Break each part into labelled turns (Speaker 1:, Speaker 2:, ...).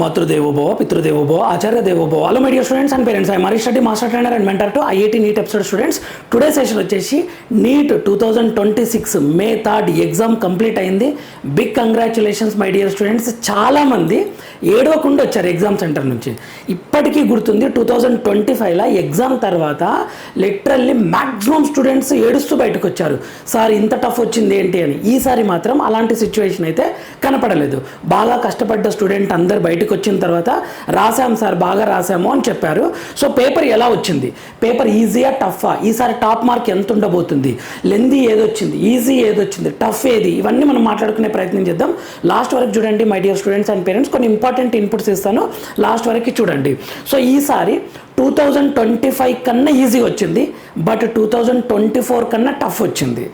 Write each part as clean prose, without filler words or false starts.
Speaker 1: మాతృదేవోభవ పితృదేవోభవ ఆచార్య దేవోభవ. Hello my dear students and parents, I మరీ study master trainer and mentor to IIT NEET episode students. Today session వచ్చేసి NEET 2026 May 3 exam complete అయింది. Big congratulations my dear students. చాలామంది ఏడవకుండా వచ్చారు exam centre నుంచి. ఇప్పటికీ గుర్తుంది 2025లో ఎగ్జామ్ తర్వాత లిటరల్లీ మ్యాక్సిమం స్టూడెంట్స్ ఏడుస్తూ బయటకు వచ్చారు, సార్ ఇంత టఫ్ వచ్చింది ఏంటి అని. ఈసారి మాత్రం అలాంటి సిచ్యువేషన్ అయితే కనపడలేదు. బాగా కష్టపడ్డ స్టూడెంట్ అందరు బయటకు వచ్చిన తర్వాత రాసాం సార్, బాగా రాసాము అని చెప్పారు. సో పేపర్ ఎలా వచ్చింది, పేపర్ ఈజీయా టఫా, ఈసారి టాప్ మార్క్ ఎంత ఉండబోతుంది, లెందీ ఏదొచ్చింది, ఈజీ ఏదొచ్చింది, టఫ్ ఏది, ఇవన్నీ మనం మాట్లాడుకునే ప్రయత్నం చేద్దాం. లాస్ట్ వరకు చూడండి my dear students and parents. కొన్ని ఇంపార్టెంట్ ఇన్పుట్స్ ఇస్తాను, లాస్ట్ వరకు చూడండి. సో ఈసారి 2025 కన్నా ఈజీ వచ్చింది, బట్ 2024 కన్నా టఫ్ వచ్చింది.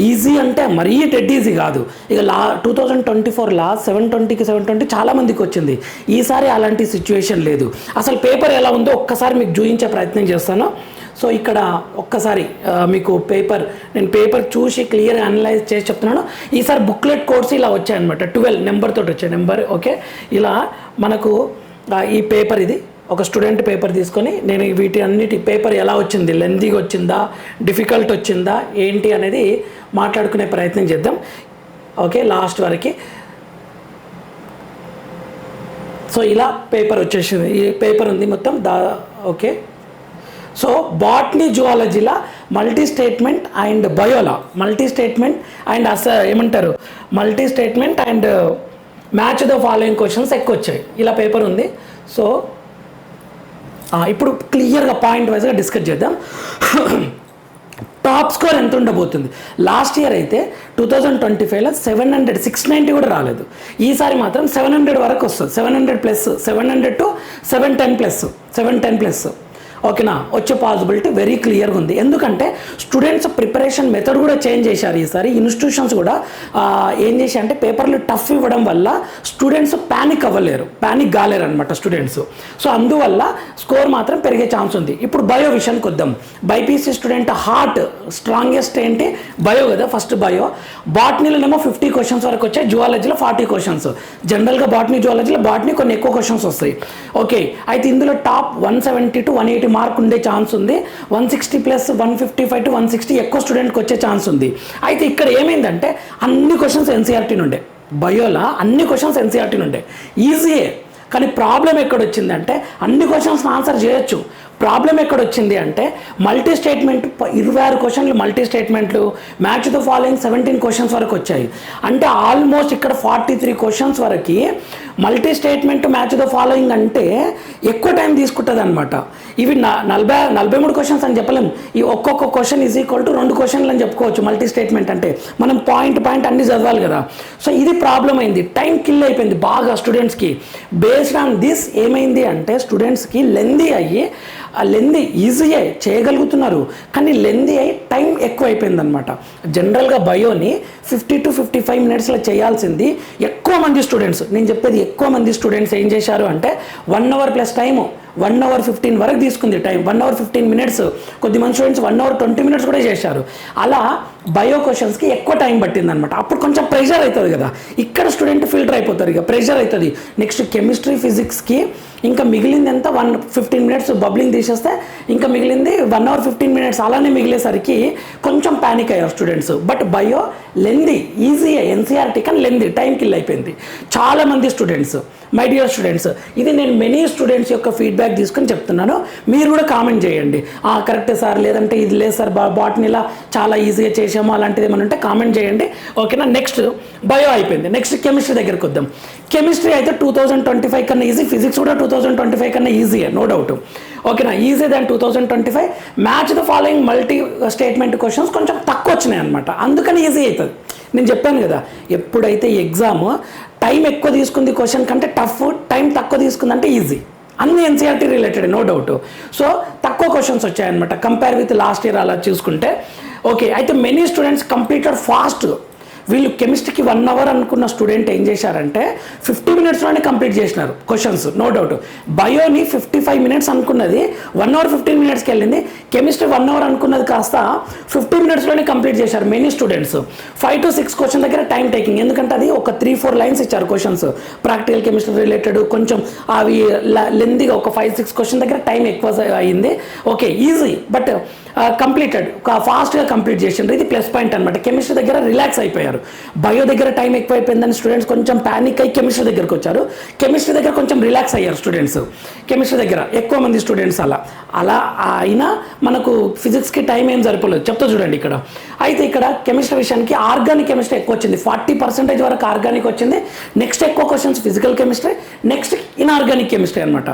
Speaker 1: ఈజీ అంటే మరీ డెడ్ ఈజీ కాదు. ఇక 2024 720కి 720 చాలామందికి వచ్చింది. ఈసారి అలాంటి సిచ్యువేషన్ లేదు. అసలు పేపర్ ఎలా ఉందో ఒక్కసారి మీకు చూపించే ప్రయత్నం చేస్తాను. సో ఇక్కడ ఒక్కసారి మీకు నేను పేపర్ చూసి క్లియర్గా అనలైజ్ చేసి చెప్తున్నాను. ఈసారి బుక్లెట్ కోడ్స్ ఇలా వచ్చాయన్నమాట, 12 నెంబర్ తోటి వచ్చాయి. నెంబర్ ఓకే, ఇలా మనకు ఈ పేపర్, ఇది ఒక స్టూడెంట్ పేపర్ తీసుకొని నేను వీటి అన్నిటి పేపర్ ఎలా వచ్చింది, లెందీగా వచ్చిందా, డిఫికల్ట్ వచ్చిందా ఏంటి అనేది మాట్లాడుకునే ప్రయత్నం చేద్దాం. ఓకే, లాస్ట్ వరకు. సో ఇలా పేపర్ వచ్చేసింది, ఈ పేపర్ ఉంది మొత్తం ఓకే. సో బాటనీ జువాలజీలా మల్టీ స్టేట్మెంట్ అండ్ బయోలా మల్టీ స్టేట్మెంట్ అండ్ ఏమంటారు multi statement and match the following questions ఎక్కువ వచ్చాయి. ఇలా పేపర్ ఉంది. సో ఇప్పుడు క్లియర్గా పాయింట్ వైజ్గా డిస్కస్ చేద్దాం. టాప్ స్కోర్ ఎంత ఉండబోతుంది? లాస్ట్ ఇయర్ అయితే 2025లో 690 కూడా రాలేదు. ఈసారి మాత్రం 700 వరకు వస్తుంది. 700 ప్లస్, 700 to 710 ప్లస్ ఓకేనా, వచ్చే పాసిబిలిటీ వెరీ క్లియర్గా ఉంది. ఎందుకంటే స్టూడెంట్స్ ప్రిపరేషన్ మెథడ్ కూడా చేంజ్ చేశారు. ఈసారి ఇన్స్టిట్యూషన్స్ కూడా ఏం చేశారంటే పేపర్లు టఫ్ ఇవ్వడం వల్ల స్టూడెంట్స్ ప్యానిక్ కాలేరు అనమాట స్టూడెంట్స్. సో అందువల్ల స్కోర్ మాత్రం పెరిగే ఛాన్స్ ఉంది. ఇప్పుడు బయో విషయానికి వద్దాం. బైపీసీ స్టూడెంట్ హార్ట్ స్ట్రాంగెస్ట్ ఏంటి? బయో కదా, ఫస్ట్ బయో. బాటనీలోనేమో 50 క్వశ్చన్స్ వరకు వచ్చాయి, జువాలజీలో 40 క్వశ్చన్స్. జనరల్గా బాటనీ జువాలజీలో కొన్ని ఎక్కువ క్వశ్చన్స్ వస్తాయి. ఓకే, అయితే ఇందులో టాప్ 170 to 180 మార్క్ ఉండే ఛాన్స్ ఉంది. 160 ప్లస్ 155 to 160 ఎక్కువ స్టూడెంట్కి వచ్చే ఛాన్స్ ఉంది. అయితే ఇక్కడ ఏమైందంటే అన్ని క్వశ్చన్స్ ఎన్సీఆర్టీ నుండే, బయోలా అన్ని క్వశ్చన్స్ ఎన్సీఆర్టీ నుండే, ఈజీయే. కానీ ప్రాబ్లం ఎక్కడొచ్చిందంటే అన్ని క్వశ్చన్స్ ఆన్సర్ చేయొచ్చు. ప్రాబ్లం ఎక్కడొచ్చింది అంటే మల్టీ స్టేట్మెంట్ 26 క్వశ్చన్లు, మల్టీ స్టేట్మెంట్లు మ్యాచ్ ద ఫాలోయింగ్ 17 క్వశ్చన్స్ వరకు వచ్చాయి. అంటే ఆల్మోస్ట్ ఇక్కడ 43 క్వశ్చన్స్ వరకు multi statement match the following అంటే ఎక్కువ టైం తీసుకుంటుంది అనమాట. ఇవి 43 క్వశ్చన్స్ అని చెప్పలేము. ఈ ఒక్కొక్క క్వశ్చన్ ఈజ్ ఈక్వల్ టు 2 క్వశ్చన్లు అని చెప్పుకోవచ్చు. మల్టీ స్టేట్మెంట్ అంటే మనం పాయింట్ అన్ని చదవాలి కదా. సో ఇది ప్రాబ్లం అయింది, టైం కిల్ అయిపోయింది బాగా స్టూడెంట్స్కి. బేస్డ్ ఆన్ దిస్ ఏమైంది అంటే స్టూడెంట్స్కి లెందీ అయ్యి, ఆ లెందీ ఈజీయే చేయగలుగుతున్నారు, కానీ లెందీ అయ్యి టైం ఎక్కువ అయిపోయింది అనమాట. జనరల్గా బయోని 50 to 55 మినిట్స్లో చేయాల్సింది ఎక్కువ మంది స్టూడెంట్స్, నేను చెప్పేది ఎక్కువ మంది స్టూడెంట్స్ ఏం చేశారు అంటే 1 hour ప్లస్ టైము 1 hour 15 వరకు తీసుకుంది టైం. 1 hour 15 మినిట్స్, కొద్దిమంది స్టూడెంట్స్ 1 hour 20 మినిట్స్ కూడా చేశారు. అలా బయో క్వశ్చన్స్కి ఎక్కువ టైం పట్టింది అనమాట. అప్పుడు కొంచెం ప్రెషర్ అవుతుంది కదా, ఇక్కడ స్టూడెంట్ ఫిల్టర్ అయిపోతారు, ఇక ప్రెషర్ అవుతుంది. నెక్స్ట్ కెమిస్ట్రీ ఫిజిక్స్కి ఇంకా మిగిలింది ఎంత 15 మినిట్స్ బబ్లింగ్ తీసేస్తే ఇంకా మిగిలింది 1 hour 15 మినిట్స్. అలానే మిగిలేసరికి కొంచెం ప్యానిక్ అయ్యారు students. But bio lengthy easy NCERT కానీ లెందీ టైం కిల్ అయిపోయింది చాలామంది స్టూడెంట్స్. మై డియర్ స్టూడెంట్స్, ఇది నేను మెనీ స్టూడెంట్స్ యొక్క ఫీడ్బ్యాక్ తీసుకొని చెప్తున్నాను. మీరు కూడా కామెంట్ చేయండి, కరెక్టే సార్, లేదంటే ఇది లేదు సార్, బాటనీలా చాలా ఈజీగా చేసాము అలాంటిది ఏమైనా ఉంటే కామెంట్ చేయండి. ఓకేనా, నెక్స్ట్ బయో అయిపోయింది. నెక్స్ట్ కెమిస్ట్రీ దగ్గరికి వద్దాం. కెమిస్ట్రీ అయితే 2025 కన్నా ఈజీ, ఫిజిక్స్ కూడా 2025 కన్నా ఈజీయే, నో డౌట్. ఓకేనా, easy than 2025. Match the following multi statement questions కొంచెం తక్కువ వచ్చినాయి అనమాట, అందుకని ఈజీ అవుతుంది. నేను చెప్పాను కదా, ఎప్పుడైతే ఎగ్జామ్ టైం ఎక్కువ తీసుకుంది క్వశ్చన్ కంటే టఫ్, టైం తక్కువ తీసుకుందంటే ఈజీ. అన్ని NCERT related, no doubt. So తక్కువ క్వశ్చన్స్ వచ్చాయన్నమాట కంపేర్ విత్ లాస్ట్ ఇయర్ అలా చూసుకుంటే. ఓకే, అయితే మెనీ స్టూడెంట్స్ కంప్లీటెడ్ ఫాస్ట్. వీళ్ళు కెమిస్ట్రీకి 1 అవర్ అనుకున్న స్టూడెంట్ ఏం చేశారంటే 50 మినిట్స్లోనే కంప్లీట్ చేసినారు క్వశ్చన్స్, నో డౌట్. బయోని 55 మినిట్స్ అనుకున్నది 1 అవర్ 15 మినిట్స్కి వెళ్ళింది. కెమిస్ట్రీ 1 అవర్ అనుకున్నది కాస్త 50 మినిట్స్లోనే కంప్లీట్ చేశారు మెనీ స్టూడెంట్స్. 5 to 6 క్వశ్చన్ దగ్గర టైం టేకింగ్, ఎందుకంటే అది ఒక 3-4 లైన్స్ ఇచ్చారు క్వశ్చన్స్, ప్రాక్టికల్ కెమిస్ట్రీ రిలేటెడ్ కొంచెం అవి లెందీగా ఒక 5-6 క్వశ్చన్ దగ్గర టైం ఎక్కువ అయింది. ఓకే, ఈజీ బట్ కంప్లీటెడ్, ఫాస్ట్గా కంప్లీట్ చేసిండ్రు. ఇది ప్లస్ పాయింట్ అనమాట. కెమిస్ట్రీ దగ్గర రిలాక్స్ అయిపోయారు. బయో దగ్గర టైం ఎక్కువ అయిపోయిందని స్టూడెంట్స్ కొంచెం ప్యానిక్ అయ్యి కెమిస్ట్రీ దగ్గరకు వచ్చారు. కెమిస్ట్రీ దగ్గర కొంచెం రిలాక్స్ అయ్యారు స్టూడెంట్స్. కెమిస్ట్రీ దగ్గర ఎక్కువ మంది స్టూడెంట్స్ అలా అయినా మనకు ఫిజిక్స్కి టైం ఏం సరిపోలేదు. చెప్తా చూడండి ఇక్కడ. అయితే ఇక్కడ కెమిస్ట్రీ విషయానికి ఆర్గానిక్ కెమిస్ట్రీ ఎక్కువ వచ్చింది, 40% వరకు ఆర్గానిక్ వచ్చింది. నెక్స్ట్ ఎక్కువ questions physical chemistry, next inorganic chemistry అనమాట.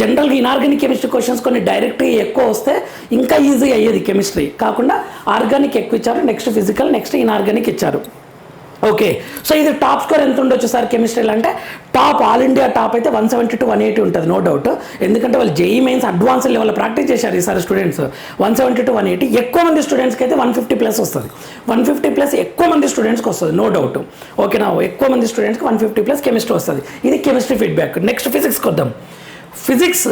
Speaker 1: జనరల్గా ఇన్ఆర్గానిక్ కెమిస్ట్రీ క్వశ్చన్స్ కొన్ని డైరెక్ట్గా ఎక్కువ వస్తే ఇంకా ఈజీ అయ్యేది కెమిస్ట్రీ, కాకుండా ఆర్గానిక్ ఎక్కువ ఇచ్చారు, నెక్స్ట్ ఫిజికల్, నెక్స్ట్ ఇన్ఆర్గానిక్ ఇచ్చారు. ఓకే, సో ఇది టాప్ స్కోర్ ఎంత ఉండొచ్చు సార్ కెమిస్ట్రీలో అంటే, టాప్ ఆల్ ఇండియా టాప్ అయితే 170 to 180 ఉంటుంది, నో డౌట్. ఎందుకంటే వాళ్ళు JEE mains advance level practice చేశారు ఈసారి స్టూడెంట్స్. 170 to 180, ఎక్కువ మంది స్టూడెంట్స్కి అయితే 150+ వస్తుంది. 150+ ఎక్కువ మంది స్టూడెంట్స్కి వస్తుంది, నో డౌట్. ఓకేనా, ఎక్కువ మంది స్టూడెంట్స్కి 150+ కెమిస్ట్రీ వస్తుంది. ఇది కెమిస్ట్రీ ఫీడ్బ్యాక్. నెక్స్ట్ ఫిజిక్స్కి వద్దాం. ఫిజిక్స్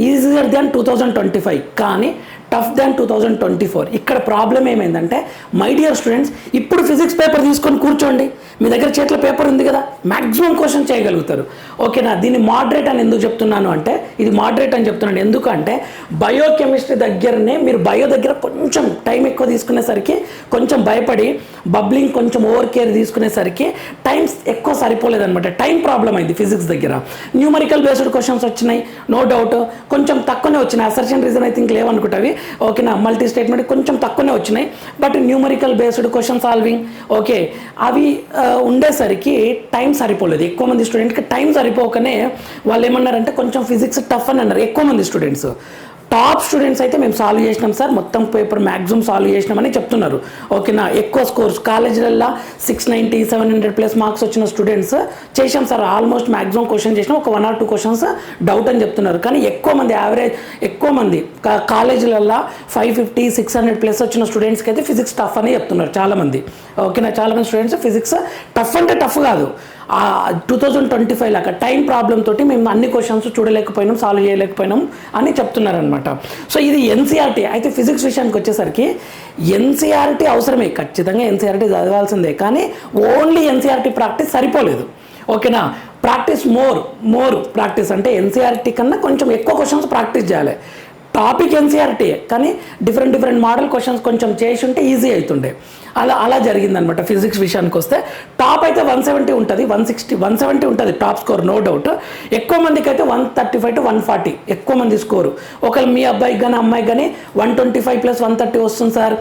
Speaker 1: ఈజియర్ దాన్ 2025, కానీ టఫ్ దాన్ 2024. ఇక్కడ ప్రాబ్లం ఏమైందంటే, మై డియర్ స్టూడెంట్స్, ఇప్పుడు ఫిజిక్స్ పేపర్ తీసుకొని కూర్చోండి, మీ దగ్గర చేతిలో పేపర్ ఉంది కదా, మ్యాక్సిమం క్వశ్చన్ చేయగలుగుతారు. ఓకేనా, దీన్ని మోడరేట్ అని ఎందుకు చెప్తున్నాను అంటే, ఇది మోడరేట్ అని చెప్తున్నాను ఎందుకంటే బయోకెమిస్ట్రీ దగ్గరనే మీరు బయో దగ్గర కొంచెం టైం ఎక్కువ తీసుకునేసరికి కొంచెం భయపడి బబ్లింగ్ కొంచెం ఓవర్ కేర్ తీసుకునేసరికి టైం ఎక్కువ సరిపోలేదన్నమాట. టైం ప్రాబ్లం అయింది ఫిజిక్స్ దగ్గర. న్యూమరికల్ బేస్డ్ క్వశ్చన్స్ వచ్చినాయి, నో డౌట్. కొంచెం తక్కువనే వచ్చినాయి, అసర్షన్ రీజన్ ఐ థింక్ లేవనుకుంటావి. ఓకేనా, మల్టీ స్టేట్మెంట్ కొంచెం తక్కువనే వచ్చినాయి, but numerical based question solving okay అవి ఉండేసరికి టైం సరిపోలేదు. ఎక్కువ మంది స్టూడెంట్కి టైం సరిపోకనే వాళ్ళు ఏమన్నారంటే కొంచెం ఫిజిక్స్ టఫ్ అని అన్నారు ఎక్కువ మంది స్టూడెంట్స్. టాప్ స్టూడెంట్స్ అయితే మేము సాల్వ్ చేసినాం సార్, మొత్తం పేపర్ మ్యాక్సిమం సాల్వ్ చేసినామని చెప్తున్నారు. ఓకేనా, ఎక్కువ స్కోర్స్ కాలేజీలలో 690, 700+ మార్క్స్ వచ్చిన స్టూడెంట్స్ చేసాం సార్, ఆల్మోస్ట్ మ్యాక్సిమం క్వశ్చన్ చేసినాం, ఒక 1 or 2 క్వశ్చన్స్ డౌట్ అని చెప్తున్నారు. కానీ ఎక్కువ మంది ఎక్కువ మంది కాలేజీలలో 550, 600+ వచ్చిన స్టూడెంట్స్కి అయితే ఫిజిక్స్ టఫ్ అని చెప్తున్నారు చాలామంది. ఓకేనా, చాలామంది స్టూడెంట్స్ ఫిజిక్స్ టఫ్ అంటే టఫ్ కాదు, 2025 లాగా టైం ప్రాబ్లం తోటి మేము అన్ని క్వశ్చన్స్ చూడలేకపోయినాం, సాల్వ్ చేయలేకపోయినాం అని చెప్తున్నారనమాట. సో ఇది ఎన్సీఆర్టీ. అయితే ఫిజిక్స్ విషయానికి వచ్చేసరికి ఎన్సీఆర్టీ అవసరమే, ఖచ్చితంగా ఎన్సీఆర్టీ చదవాల్సిందే, కానీ ఓన్లీ ఎన్సీఆర్టీ ప్రాక్టీస్ సరిపోలేదు. ఓకేనా, ప్రాక్టీస్ మోర్ ప్రాక్టీస్ అంటే ఎన్సీఆర్టీ కన్నా కొంచెం ఎక్కువ క్వశ్చన్స్ ప్రాక్టీస్ చేయాలి. టాపిక్ ఎన్సీఆర్టీ కానీ డిఫరెంట్ మోడల్ క్వశ్చన్స్ కొంచెం చేసి ఉంటే ఈజీ అవుతుండే. అలా జరిగిందనమాట. ఫిజిక్స్ విషయానికి వస్తే టాప్ అయితే 170 ఉంటుంది, 160, 170 ఉంటుంది టాప్ స్కోర్, నో డౌట్. ఎక్కువ మందికి అయితే 135 to 140 ఎక్కువ మంది స్కోరు. ఒకవేళ మీ అబ్బాయికి కానీ అమ్మాయికి కానీ 125 + 130 వస్తుంది సార్.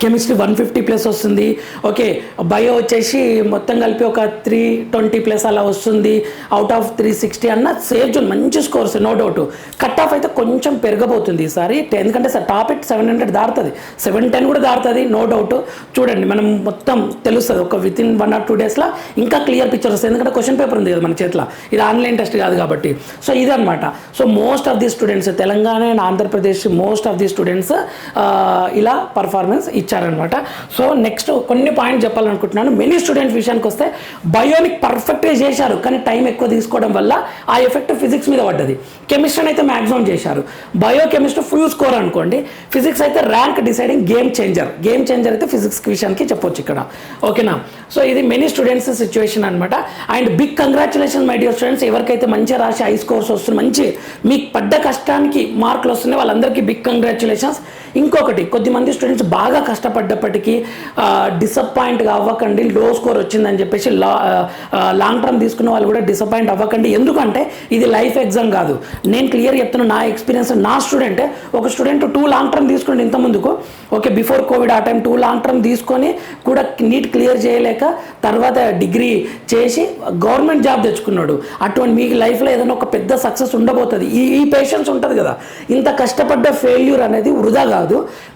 Speaker 1: కెమిస్ట్రీ 150+ వస్తుంది. ఓకే, బయో వచ్చేసి మొత్తం కలిపి ఒక 320+ అలా వస్తుంది. అవుట్ ఆఫ్ 360 అన్న సేఫ్ జోన్, మంచి scores, no doubt. Cut off అయితే కొంచెం పెరగబోతుంది ఈసారి, ఎందుకంటే సార్ టాప్ 700 దాటుతుంది, 710 కూడా దాటుతుంది, నో డౌట్. చూడండి, మనం మొత్తం తెలుస్తుంది ఒక వితిన్ 1 or 2 డేస్లో ఇంకా క్లియర్ పిక్చర్ వస్తుంది, ఎందుకంటే క్వశ్చన్ పేపర్ ఉంది కదా మన చేతిలో, ఇది ఆన్లైన్ టెస్ట్ కాదు కాబట్టి. సో ఇదనమాట. So most of the students Telangana and Andhra Pradesh most of the students ఇలా పర్ఫార్మెన్స్ ఇచ్చారనమాట. సో నెక్స్ట్ కొన్ని పాయింట్ చెప్పాలనుకుంటున్నాను. మెనీ స్టూడెంట్స్ విషయానికి వస్తే బయోనిక్ పర్ఫెక్ట్గా చేశారు, కానీ టైం ఎక్కువ తీసుకోవడం వల్ల ఆ ఎఫెక్ట్ ఫిజిక్స్ మీద పడ్డది. కెమిస్ట్రీని అయితే మ్యాక్సిమం చేశారు, బయో కెమిస్ట్రీ ఫుల్ స్కోర్ అనుకోండి. ఫిజిక్స్ అయితే ర్యాంక్ డిసైడింగ్ గేమ్ చేంజర్ అయితే ఫిజిక్స్ విషయానికి చెప్పొచ్చు ఇక్కడ. ఓకేనా, సో ఇది మెనీ స్టూడెంట్స్ సిచ్యువేషన్ అనమాట. And big congratulation my dear students, ఎవరికైతే మంచిగా రాసి హై స్కోర్స్ వస్తుంది, మంచి మీకు పడ్డ కష్టానికి మార్కులు వస్తున్నాయి, వాళ్ళందరికీ బిగ్ కంగ్రాచులేషన్స్. ఇంకొకటి, కొద్దిమంది స్టూడెంట్స్ బాగా కష్టపడ్డప్పటికీ డిసప్పాయింట్గా అవ్వకండి, లో స్కోర్ వచ్చిందని చెప్పేసి లాంగ్ టర్మ్ తీసుకున్న వాళ్ళు కూడా డిసప్పాయింట్ అవ్వకండి. ఎందుకంటే ఇది లైఫ్ ఎగ్జామ్ కాదు. నేను క్లియర్ చెప్తున్నా, నా ఎక్స్పీరియన్స్. నా స్టూడెంటే ఒక స్టూడెంట్ 2 లాంగ్ టర్మ్ తీసుకుంటే ఇంత ముందుకు, ఓకే బిఫోర్ కోవిడ్ ఆ టైం 2 లాంగ్ టర్మ్ తీసుకొని కూడా నీట్ క్లియర్ చేయలేక తర్వాత డిగ్రీ చేసి గవర్నమెంట్ జాబ్ తెచ్చుకున్నాడు. అటువంటి మీకు లైఫ్లో ఏదైనా ఒక పెద్ద సక్సెస్ ఉండబోతుంది. ఈ పేషెన్స్ ఉంటుంది కదా, ఇంత కష్టపడ్డ ఫెయిల్యూర్ అనేది వృధా కాదు.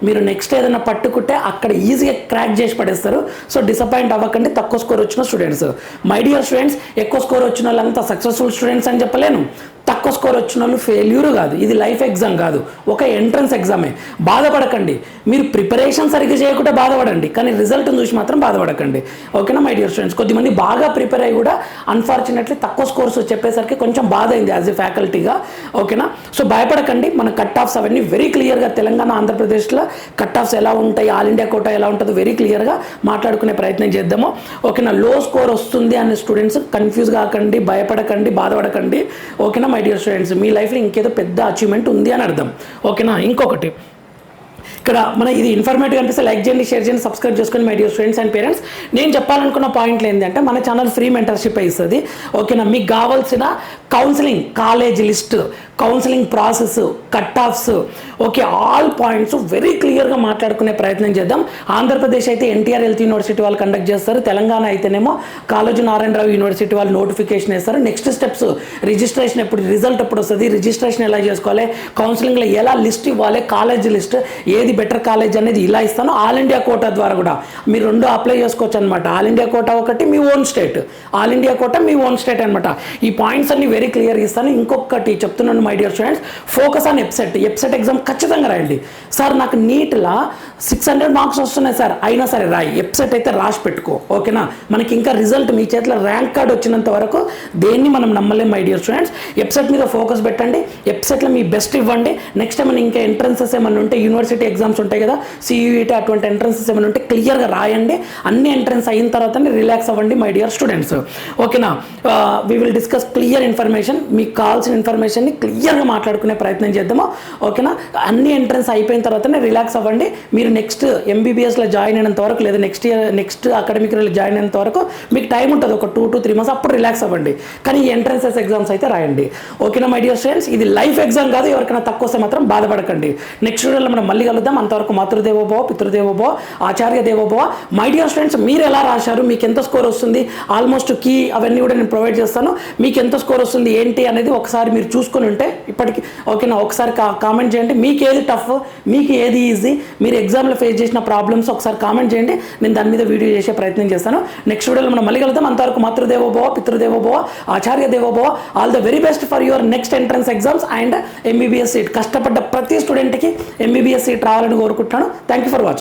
Speaker 1: మీరు నెక్స్ట్ ఏదైనా పట్టుకుంటే అక్కడ ఈజీగా క్రాక్ చేసి పడేస్తారు. సో డిసప్పాయింట్ అవ్వకండి తక్కువ స్కోర్ వచ్చిన స్టూడెంట్స్. మై డియర్ స్టూడెంట్స్, ఎక్కువ స్కోర్ వచ్చిన వాళ్ళంతా సక్సెస్ఫుల్ స్టూడెంట్స్ అని చెప్పలేను, తక్కువ తక్కువ స్కోర్ వచ్చిన వాళ్ళు ఫెయిల్యూర్ కాదు, ఇది లైఫ్ ఎగ్జామ్ కాదు, ఒక ఎంట్రన్స్ ఎగ్జామే. బాధపడకండి, మీరు ప్రిపరేషన్ సరిగ్గా చేయకుండా బాధపడండి, కానీ రిజల్ట్ చూసి మాత్రం బాధపడకండి. ఓకేనా మై డియర్ స్టూడెంట్స్? కొద్దిమంది బాగా ప్రిపేర్ అయ్యి కూడా అన్ఫార్చునేట్లీ తక్కువ స్కోర్స్ చెప్పేసరికి కొంచెం బాధ అయింది యాజ్ ఎ ఫ్యాకల్టీగా. ఓకేనా? సో భయపడకండి, మన కట్ ఆఫ్స్ అవన్నీ వెరీ క్లియర్గా తెలంగాణ ఆంధ్రప్రదేశ్లో కట్ ఆఫ్స్ ఎలా ఉంటాయి, ఆల్ ఇండియా కోటా ఎలా ఉంటుందో వెరీ క్లియర్గా మాట్లాడుకునే ప్రయత్నం చేద్దాము. ఓకేనా? లో స్కోర్ వస్తుంది అనే స్టూడెంట్స్ కన్ఫ్యూజ్ కాకండి, భయపడకండి, బాధపడకండి. ఓకేనా మై డియర్ స్టూడెంట్స్? మీ లైఫ్లో ఇంకేదో పెద్ద అచీవ్మెంట్ ఉంది అని అర్థం. ఓకేనా? ఇంకొకటి ఇక్కడ మన ఇది ఇన్ఫర్మేటివ్ అనిపిస్తే లైక్ చేయండి, షేర్ చేయండి, సబ్స్క్రైబ్ చేసుకొని my dear students and parents. నేను చెప్పాలనుకున్న పాయింట్లు ఏంటంటే మన ఛానల్ ఫ్రీ మెంటర్షిప్ ఇస్తుంది. ఓకేనా? మీకు కావాల్సిన counselling, college list, counselling process, cut offs, okay, all points very క్లియర్గా మాట్లాడుకునే ప్రయత్నం చేద్దాం. ఆంధ్రప్రదేశ్ అయితే ఎన్టీఆర్ హెల్త్ యూనివర్సిటీ వాళ్ళు కండక్ట్ చేస్తారు, తెలంగాణ అయితేనేమో కాళోజీ నారాయణరావు యూనివర్సిటీ వాళ్ళు నోటిఫికేషన్ వేస్తారు. నెక్స్ట్ స్టెప్స్ రిజిస్ట్రేషన్ ఎప్పుడు, రిజల్ట్ ఎప్పుడు వస్తుంది, రిజిస్ట్రేషన్ ఎలా చేసుకోవాలి, కౌన్సిలింగ్లో ఎలా లిస్ట్ ఇవ్వాలి, కాలేజ్ లిస్ట్ ఏది బెటర్ కాలేజ్ అనేది ఇలా ఇస్తాను. ఆల్ ఇండియా కోటా ద్వారా కూడా మీరు 2 అప్లై చేసుకోవచ్చు అనమాట. ఆల్ ఇండియా కోటా ఒకటి, మీ own state, all India quota మీ ఓన్ స్టేట్ అనమాట. ఈ పాయింట్స్ అన్ని వెరీ క్లియర్గా ఇస్తాను. ఇంకొకటి చెప్తున్నాను my dear students, focus on EAPCET exam ఖచ్చితంగా రాయండి. సార్ నాకు నీట్లా 600 మార్క్స్ వస్తున్నాయి సార్, అయినా సరే రాయి, ఎప్సెట్ అయితే రాసి పెట్టుకో. ఓకేనా? మనకి ఇంకా రిజల్ట్ మీ చేతిలో ర్యాంక్ కార్డ్ వచ్చినంత వరకు దేన్ని మనం నమ్మలేం మై డియర్ స్టూడెంట్స్. ఎప్సెట్ మీద ఫోకస్ పెట్టండి, ఎప్సెట్లో మీ బెస్ట్ ఇవ్వండి. నెక్స్ట్ ఏమైనా ఇంకా ఎంట్రన్సెస్ ఏమైనా ఉంటే, యూనివర్సిటీ ఎగ్జామ్స్ ఉంటాయి కదా, సియూఈటీ అటువంటి ఎంట్రన్సెస్ ఏమైనా ఉంటే క్లియర్గా రాయండి. అన్ని ఎంట్రన్స్ అయిన తర్వాత రిలాక్స్ అవ్వండి మై డియర్ స్టూడెంట్స్. ఓకేనా? We will discuss clear information, మీకు కావాల్సిన ఇన్ఫర్మేషన్ని క్లియర్గా మాట్లాడుకునే ప్రయత్నం చేద్దాము. ఓకేనా? అన్ని ఎంట్రన్స్ అయిపోయిన తర్వాతనే రిలాక్స్ అవ్వండి. మీరు నెక్స్ట్ ఎంబీబీఎస్లో జాయిన్ అయినంత వరకు, లేదా నెక్స్ట్ అకాడమిక్ ఇయర్లో జాయిన్ అయినంత వరకు మీకు టైం ఉంటుంది, ఒక 2 to 3 months, అప్పుడు రిలాక్స్ అవ్వండి. కానీ ఈ ఎంట్రన్సెస్ ఎగ్జామ్స్ అయితే రాయండి. ఓకేనా మై డియర్ స్టూడెంట్స్? ఇది లైఫ్ ఎగ్జామ్ కాదు, ఎవరికైనా తక్కువ వస్తే మాత్రం బాధపడకండి. నెక్స్ట్ వీడియోలో మనం మళ్ళీ కలుద్దాం. అంతవరకు మాతృదేవోభవ, పితృదేవోభవ, ఆచార్య దేవోభవ. మై డియర్ స్టూడెంట్స్, మీరు ఎలా రాశారు, మీకు ఎంత స్కోర్ వస్తుంది, ఆల్మోస్ట్ కీ అవన్నీ కూడా నేను ప్రొవైడ్ చేస్తాను. మీకు ఎంత స్కోర్ వస్తుంది ఏంటి అనేది ఒకసారి మీరు చూసుకొని ఉంటే ఇప్పటికి. ఓకేనా? ఒకసారి కామెంట్ చేయండి, మీకు ఏది టఫ్, మీకు ఏది ఈజీ, మీరు ఎగ్జామ్లో ఫేస్ చేసిన ప్రాబ్లమ్స్ ఒకసారి కామెంట్ చేయండి. నేను దాని మీద వీడియో చేసే ప్రయత్నం చేస్తాను. నెక్స్ట్ వీడియోలో మనం మళ్ళీ కలుద్దాం. అంతవరకు మాతృదేవోభవ, పితృదేవోభవ, ఆచార్య దేవోభవ. All the very best for your next entrance exams and MBBS seat. కష్టపడ్డ ప్రతి స్టూడెంట్కి ఎంబీబీఎస్ సీట్ రావాలని కోరుకుంటున్నాను. Thank you for watching.